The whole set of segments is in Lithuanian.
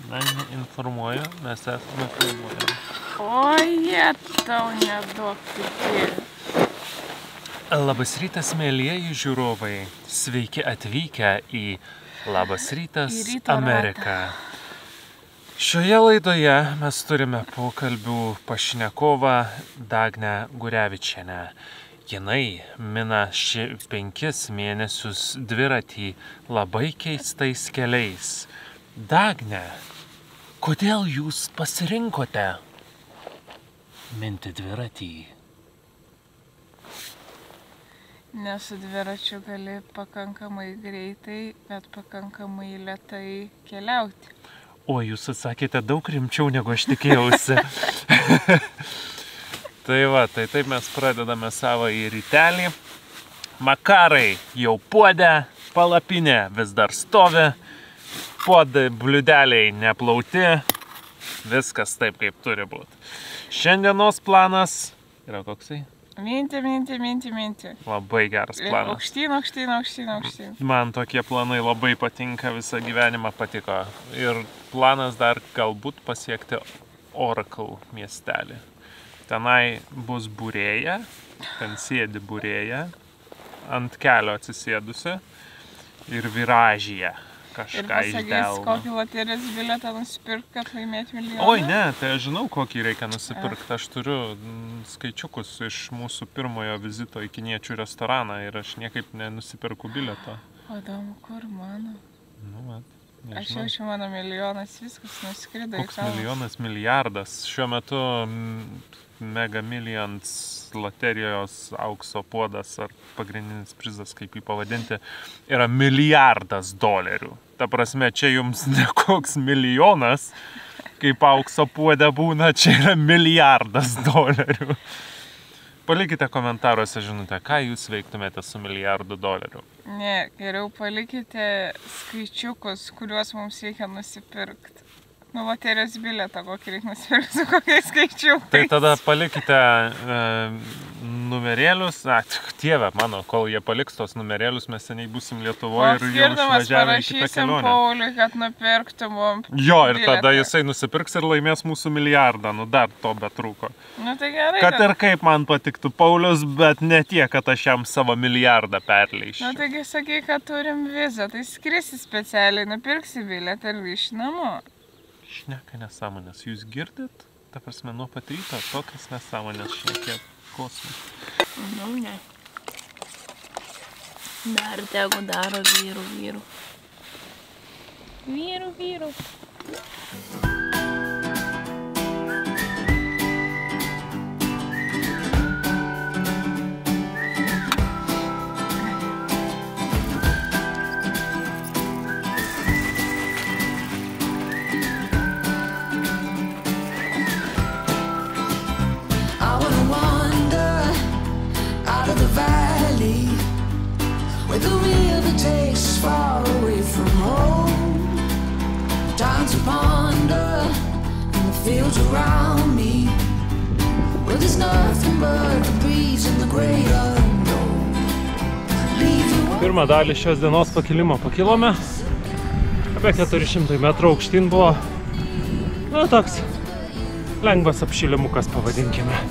Na, informuoju, mes esame filmuojami. Oje, tau neduok tikėti. Labas rytas, mėlieji žiūrovai. Sveiki atvykę į Labas rytas Ameriką. Šioje laidoje mes turime pokalbių pašnekovą Dagnę Gurevičienę. Jinai mina 5 mėnesius dviratį labai keistais keliais. Dagne, kodėl jūs pasirinkote minti dviratį? Nes su dviračiu gali pakankamai greitai, bet pakankamai lėtai keliauti. O, jūs atsakėte daug rimčiau, negu aš tikėjausi. Tai va, tai taip mes pradedame savo į rytelį. Makarai jau puode, palapinė vis dar stovi, puodai bliūdeliai neplauti, viskas taip, kaip turi būti. Šiandienos planas yra koksai? Minti. Labai geras planas. Aukštyn. Man tokie planai labai patinka, visą gyvenimą patiko. Ir planas dar galbūt pasiekti Oracle miestelį. Tenai bus būrėja, ten sėdi būrėja, ant kelio atsisėdusi ir viražyje kažką išdelma. Ir pasakys, kokį loterijos bilietą nusipirkt, kad laimėti milijoną? Oi, ne, tai aš žinau, kokį reikia nusipirkti. Aš turiu skaičiukus iš mūsų pirmojo vizito į kiniečių restoraną ir aš niekaip nenusipirku bilietą. O įdomu, kur mano? Nu, vat, nežinau. Aš jaučiu, mano milijonas viskas nuskrido į Koks kalną. milijonas, milijardas. Šiuo metu Mega Millions loterijos aukso puodas ar pagrindinis prizas, kaip jį pavadinti, yra $1 milijardas. Ta prasme, čia jums ne koks milijonas, kaip aukso puodė būna, čia yra $1 milijardas. Palikite komentaruose žinutę, ką jūs veiktumėte su $1 milijardu. Ne, geriau palikite skaičiukus, kuriuos mums reikia nusipirkti. Nu, loterijos bilietą, kokį reikia nusipirkti, su kokiais skaičiukais. Tai tada palikite numerėlius. Dieve mano, kol jie paliks tos numerėlius, mes seniai būsim Lietuvoje ir jau išvažiavę į kitą kelionę. Pauliui, kad nupirktų mums Jo, ir bilietą. tada jisai nusipirks ir laimės mūsų $1 milijardą. Nu, dar to betrūko. Nu, tai gerai. Kad ir kaip man patiktų Paulius, bet ne tiek, kad aš jam savo $1 milijardą perleiščiau. Nu, taigi sakai, kad turim vizą, tai skrisi specialiai, nupirksi bilietą ir grįši namo. Šneka nesąmonės. Jūs girdit? Ta prasme, nuo pat ryto tokias nesąmonės šnekėt. Kosmos. Nu, ne. Dar tegu daro vyrų. Vyrų. Where the river takes us far away from home. Time to ponder in the fields around me, where there's nothing but the breeze and the great unknown. Pirmą dalį šios dienos pakilimo pakilome. Apie 400 metrų aukštyn buvo. Nu, toks lengvas apšilimukas, pavadinkime.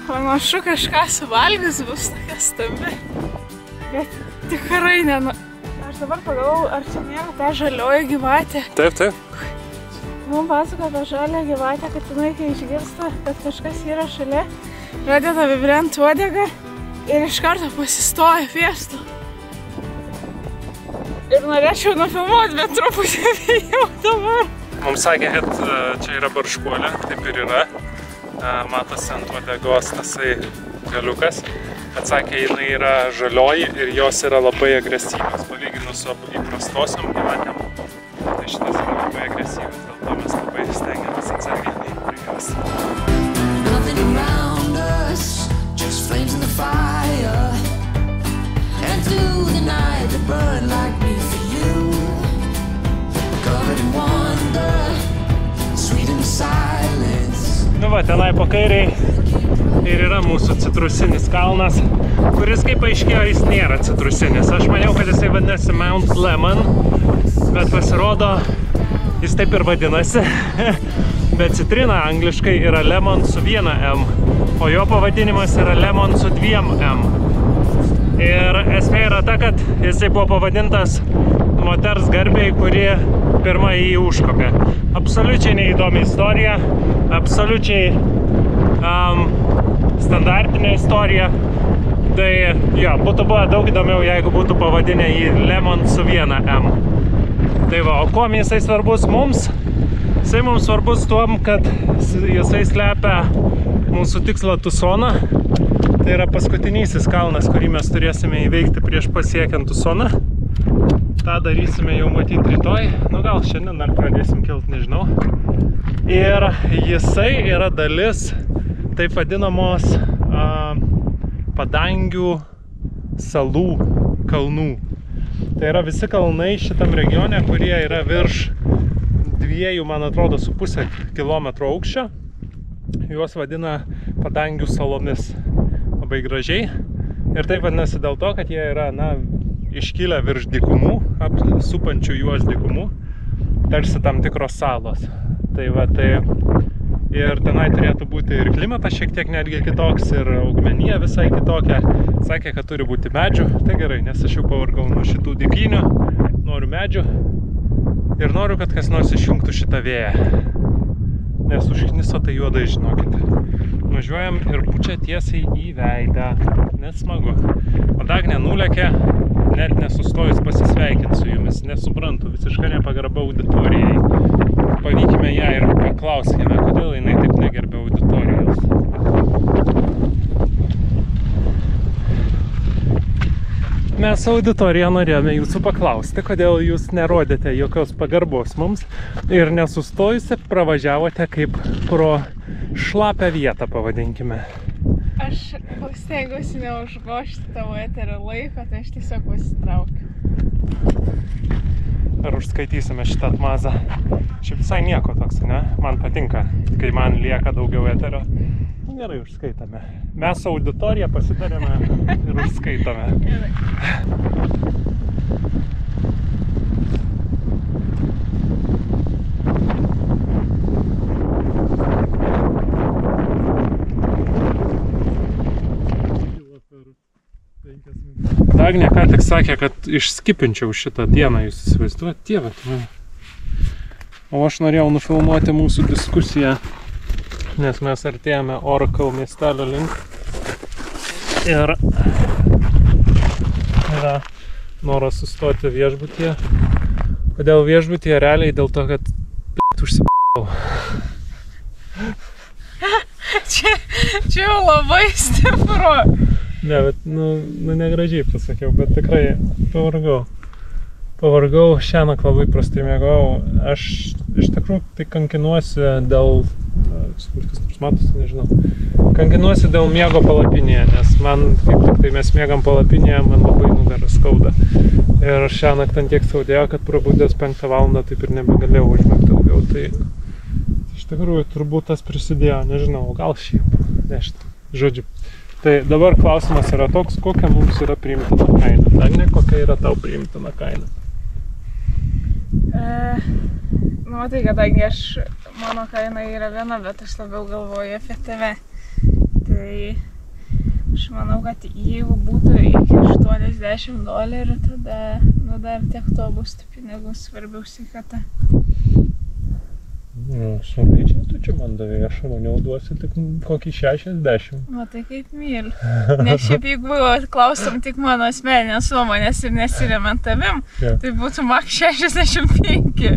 Panašu, kažką suvalgius bus tokia stambi. Bet tikrai nenu. Aš dabar pagalvojau, ar čia nėra ta žalioji gyvatė. Taip. Mums pasako tą žalią gyvatę, kad jinai, kai išgirsta, kad kažkas yra šalia, pradeda vibrent uodegą ir iš karto pasistoja fiestų. Ir norėčiau nufilmuoti, bet truputį bijau dabar. Mums sakė, kad čia yra barškuolė, taip ir yra. Matosi ant uodegos tasai galiukas. Atsakė, jinai yra žalioji ir jos yra labai agresyvios, palyginus su įprastosiom gyvatėm. Tai šitas yra labai agresyvus, dėl to mes labai va, tenai po kairiai ir yra mūsų citrusinis kalnas, kuris, kaip paaiškėjo, jis nėra citrusinis. Aš maniau, kad jisai vadinasi Mount Lemon, bet pasirodo, jis taip ir vadinasi. Bet citrina angliškai yra Lemon su 1 M, o jo pavadinimas yra Lemon su 2 M. Ir esmė yra ta, kad jisai buvo pavadintas moters garbei, kuri pirmą jį užkopė. Absoliučiai neįdomi istorija, absoliučiai standartinė istorija. Tai jo, būtų buvo daug įdomiau, jeigu būtų pavadinę jį Lemon su 1 M. Tai va, o kuom jisai svarbus mums? Jisai mums svarbus tuom, kad jisai slepia mūsų tikslą Tucsoną. Tai yra paskutinysis kalnas, kurį mes turėsime įveikti prieš pasiekiant Tucsoną. Ta darysime jau matyti rytoj. Nu gal šiandien dar pradėsim kilti, nežinau. Ir jisai yra dalis taip vadinamos padangių salų kalnų. Tai yra visi kalnai šitam regione, kurie yra virš 2, man atrodo, su 0,5 kilometro aukščio. Juos vadina padangių salomis. Labai gražiai. Ir taip vadinasi dėl to, kad jie yra, iškilę virš dykumų, supančių juos dykumų, tarsi tam tikros salos. Tai va, ir tenai turėtų būti ir klimatas šiek tiek netgi kitoks, ir augmenija visai kitokia. Sakė, kad turi būti medžių. Tai gerai, nes aš jau pavargau nuo šitų dykynių, noriu medžių ir noriu, kad kas nors išjungtų šitą vėją. Nes užkniso tai juodai, žinokit. Važiuojam ir pučia tiesiai į veidą. Net smagu. O Dagnė nulėkė, net nesustojus pasisveikinti su jumis. Nesuprantu, visiškai nepagarba auditorijai. Pavykime ją ir paklauskime, kodėl jinai taip negerbė auditorijos. Mes auditoriją norėjome jūsų paklausti, kodėl jūs nerodėte jokios pagarbos mums ir nesustojusi pravažiavote kaip pro šlapę vietą, pavadinkime. Aš stengiuosi neužgožti tavo eterio laiko, tai aš tiesiog pasitraukiu. Ar užskaitysime šitą atmazą? Šiaip visai nieko toks, ne? Man patinka, kai man lieka daugiau eterio. Gerai, užskaitame. Mes auditoriją pasitarėme ir užskaitame. Gerai. Dagnė ką tik sakė, kad išskipinčiau šitą dieną, jūs įsivaizduojat? Dieve, o aš norėjau nufilmuoti mūsų diskusiją, nes mes artėjame Oracle miestelio link ir yra noras sustoti viešbutyje. Kodėl viešbutyje? Realiai dėl to, kad užsipau. Čia jau labai stipru. Ne, bet, negražiai pasakiau, bet tikrai pavargau. Pavargau, šiąnakt labai prastai miegojau. Aš iš tikrųjų tai kankinuosi dėl, kas nors matosi, nežinau, kankinuosi dėl miego palapinėje, nes man, kaip tik tai mes miegam palapinėje, man labai nugarą skauda. Ir šiąnakt ant tiek skaudėjo, kad prabudęs 5 valandą taip ir nebegalėjau užmigti daugiau. Tai iš tikrųjų turbūt tas prisidėjo, nežinau, gal šiaip, nežinau, žodžiu. Tai dabar klausimas yra toks, kokia mums yra priimtina kaina. Dagnė, kokia yra tau priimtina kaina? Tai kadangi mano kaina yra viena, bet aš labiau galvoju apie tave. Tai aš manau, kad jeigu būtų iki $80, tada dar tiek to bus tų pinigų, svarbiau sveikata. Solidžiai tu čia man davė, aš maniau duosi tik kokį 60. Tai kaip myliu. Nes šiaip jeigu klaustum tik mano asmeninės nuomonės ir nesiremiant tavim, tai būtų maks 65.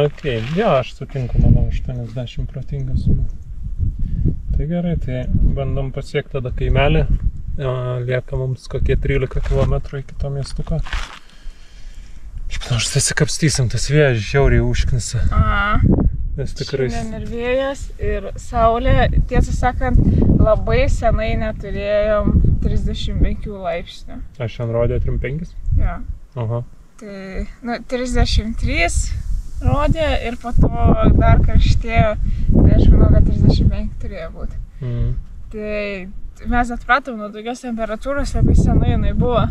Okei. Jo, aš sutinku, manau, 80 protinga suma. Tai gerai, tai bandom pasiekti tada kaimelį. Lieka mums kokie 13 km iki to miestuko. Nors atsikapstysim, tas vėjas žiauriai užknisa. Nes tikrai... Šiandien ir vėjas, ir saulė, tiesą sakant, labai senai neturėjom 35 laipsnių. Aš šiandien rodė 35? Jo. Aha. Tai, 33, rodė ir po to dar karštėjo, tai aš manau, kad 35 turėjo būti. Tai mes atpratom nuo tokios temperatūros, labai senai jinai buvo.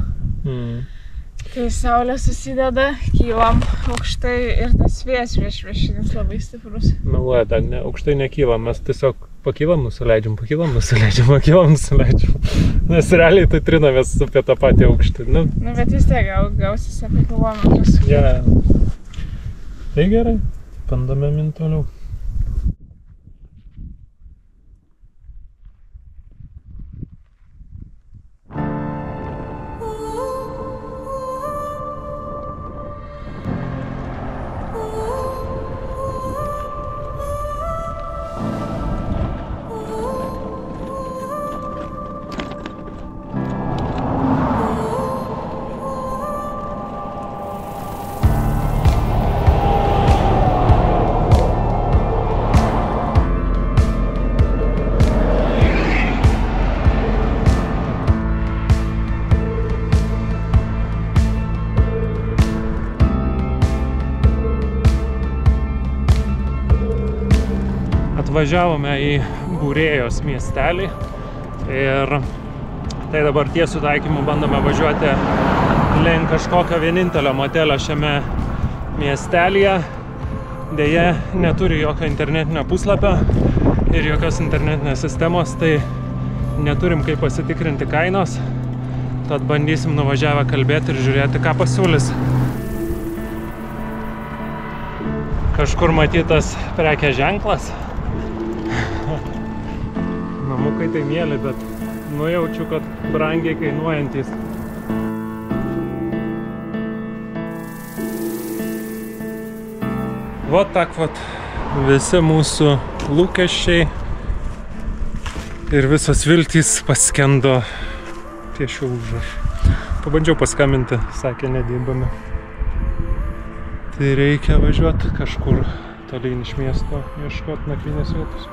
Kai saulė susideda, kylam aukštai ir tas vėjas priešvišinis labai stiprus. Meluoja, Dagne, aukštai nekylam, mes tiesiog pakylam, nusileidžiam. Nes realiai tai trinamės apie tą patį aukštį. Nu, bet vis tiek gausis apie kilometrus. Ja. Tai gerai, bandome min toliau. Atvažiavome į Būrėjos miestelį ir tai dabar tiesiu taikymu bandome važiuoti link kažkokio vienintelio motelio šiame miestelyje. Deja, neturi jokio internetinio puslapio ir jokios internetinės sistemos, tai neturim kaip pasitikrinti kainos. Tad bandysim nuvažiavę kalbėti ir žiūrėti, ką pasiūlys. Kažkur matytas prekės ženklas. Namukai tai mėly, bet nujaučiu, kad brangiai kainuojantys. Vat tak vat visi mūsų lūkesčiai ir visos viltys paskendo ties šiuo užrašu. Pabandžiau paskambinti, sakė, nedirbame. Tai reikia važiuoti kažkur tolyn iš miesto, ieškoti nakvynės vietos.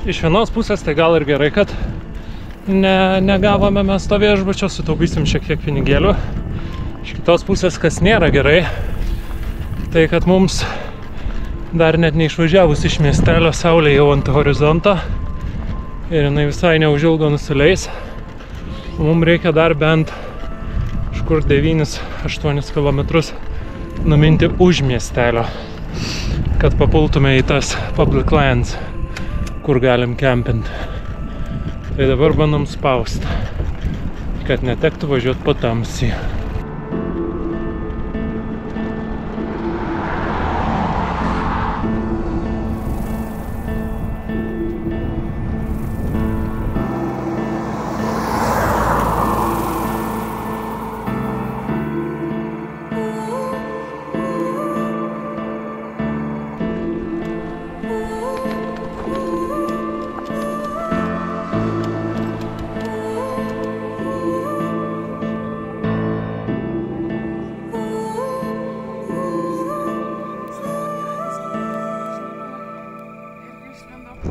Iš vienos pusės tai gal ir gerai, kad negavome mes to viešbučio, sutaupysim šiek tiek pinigėlių. Iš kitos pusės, kas nėra gerai, tai kad mums dar net neišvažiavus iš miestelio saulė jau ant horizonto ir jinai visai neužilgo nusileis. Mums reikia dar bent kažkur 9-8 kilometrus numinti už miestelio, kad papultume į tas public lands, kur galim kempinti. Tai dabar bandom spausti, kad netektų važiuoti po tamsį.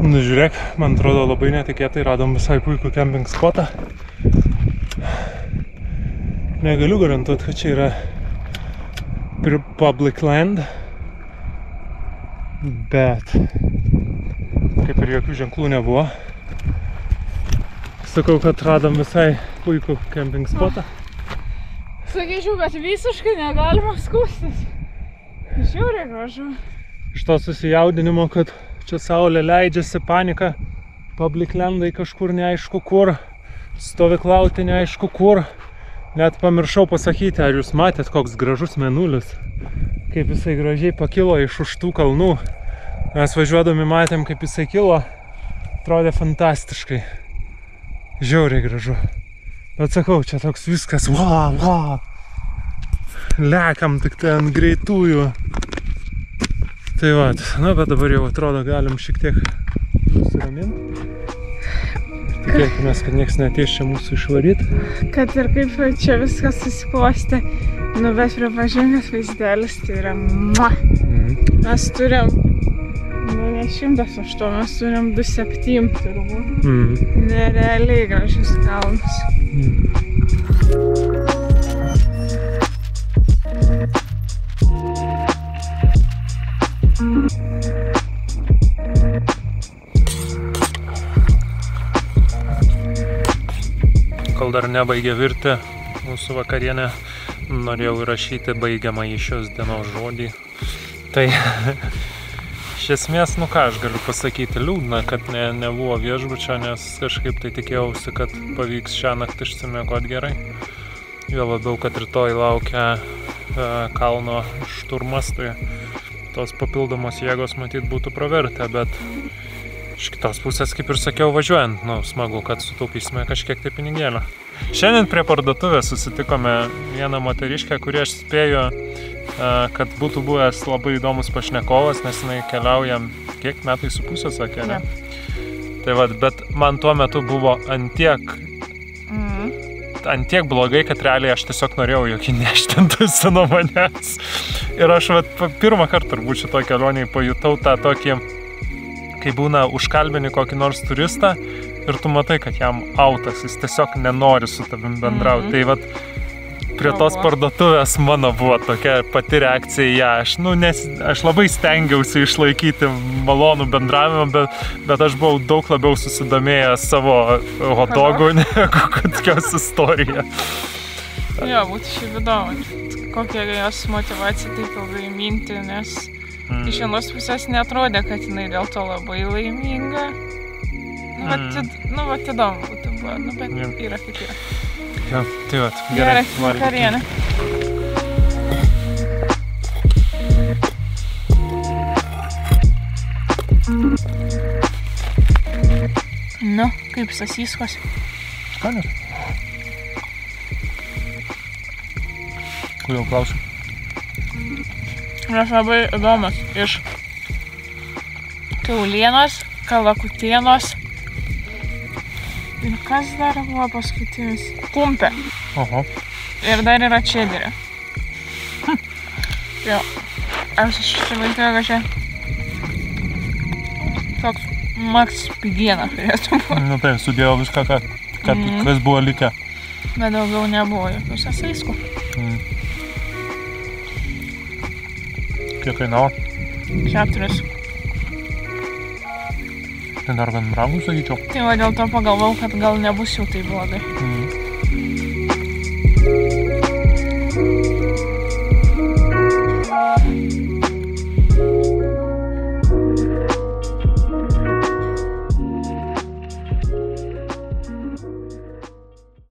Nu, žiūrėk, man atrodo labai netikėtai radom visai puikų camping spotą. Negaliu garantuoti, kad čia yra public land, bet kaip ir jokių ženklų nebuvo. Sakau, kad radom visai puikų camping spotą. Sakyčiau, kad visiškai negalima skųstis. Žiūrėk, gražu. Iš to susijaudinimo, kad čia saulė leidžiasi, panika, public landai kažkur neaišku kur, stovyklauti neaišku kur. Net pamiršau pasakyti, ar jūs matėt, koks gražus mėnulis, kaip jisai gražiai pakilo iš už tų kalnų. Mes važiuodami matėm, kaip jisai kilo, atrodė fantastiškai. Žiauriai gražu. Bet sakau, čia toks viskas, wow. Lekam tik ten greitųjų. Tai va, na, bet dabar jau atrodo galim šiek tiek nusiraminti. Tikėkime, kad nieks neateis čia mūsų išvaryti. Kad ir kaip čia viskas susiklostė, nu bet pripažink, kad vaizdelis tai yra Mes turim, nu ne 108, mes turim 207 turbūt. Nerealiai gražius kalnus. kol dar nebaigė virti mūsų vakarienė, norėjau įrašyti baigiamą į šios dienos žodį. Tai iš esmės, ką aš galiu pasakyti, liūdna, kad nebuvo viešbučio, nes kažkaip tai tikėjausi, kad pavyks šią naktį išsimiegoti gerai. Jo labiau, kad rytoj laukia kalno šturmas, tai tos papildomos jėgos matyt būtų pravertę, bet iš kitos pusės, kaip ir sakiau, važiuojant, smagu, kad sutaupysime kažkiek tai pinigėlio. Šiandien prie parduotuvės susitikome vieną moteriškę, kuri aš spėju, kad būtų buvęs labai įdomus pašnekovas, nes jinai keliauja, kiek metai su pusė, sakė, ne? Tai bet man tuo metu buvo antiek blogai, kad realiai aš tiesiog norėjau, jog jį neštintųsi nuo manęs. Ir aš pirmą kartą turbūt šito kelionėje pajutau tą tokį, kai būna užkalbini kokį nors turistą ir tu matai, kad jam autas, jis tiesiog nenori su tavim bendrauti. Tai prie tos parduotuvės mano buvo tokia pati reakcija į ją. Aš labai stengiausi išlaikyti malonų bendravimą, bet aš buvau daug labiau susidomėjęs savo hotdogų negu kokios istorija. Jo, būtų šiaip įdomu, kokia jos motyvacija taip ilgai minti, nes iš vienos pusės neatrodė, kad jinai dėl to labai laiminga. Įdomu būtų buvo, bet yra kaip yra. Jo, tai gerai, vakarienė. Kaip sasiskos? Skanios. Kodėl klausiu? Nes labai įdomus iš kiaulienos, kalakutienos. Ir kas dar buvo paskutinis? Kumpė. Oho. Ir dar yra čederė. Jo. Aš įsivaizduoju, kad čia toks maks pigienas turėtų būti. Tai, sudėjau viską, kas buvo likę. Bet daugiau nebuvo jokių sasaiskų. Kiek kainavo? 4. Tai dar gan brangu, sakyčiau. Tai dėl to pagalvojau, kad gal nebus jau tai blogai.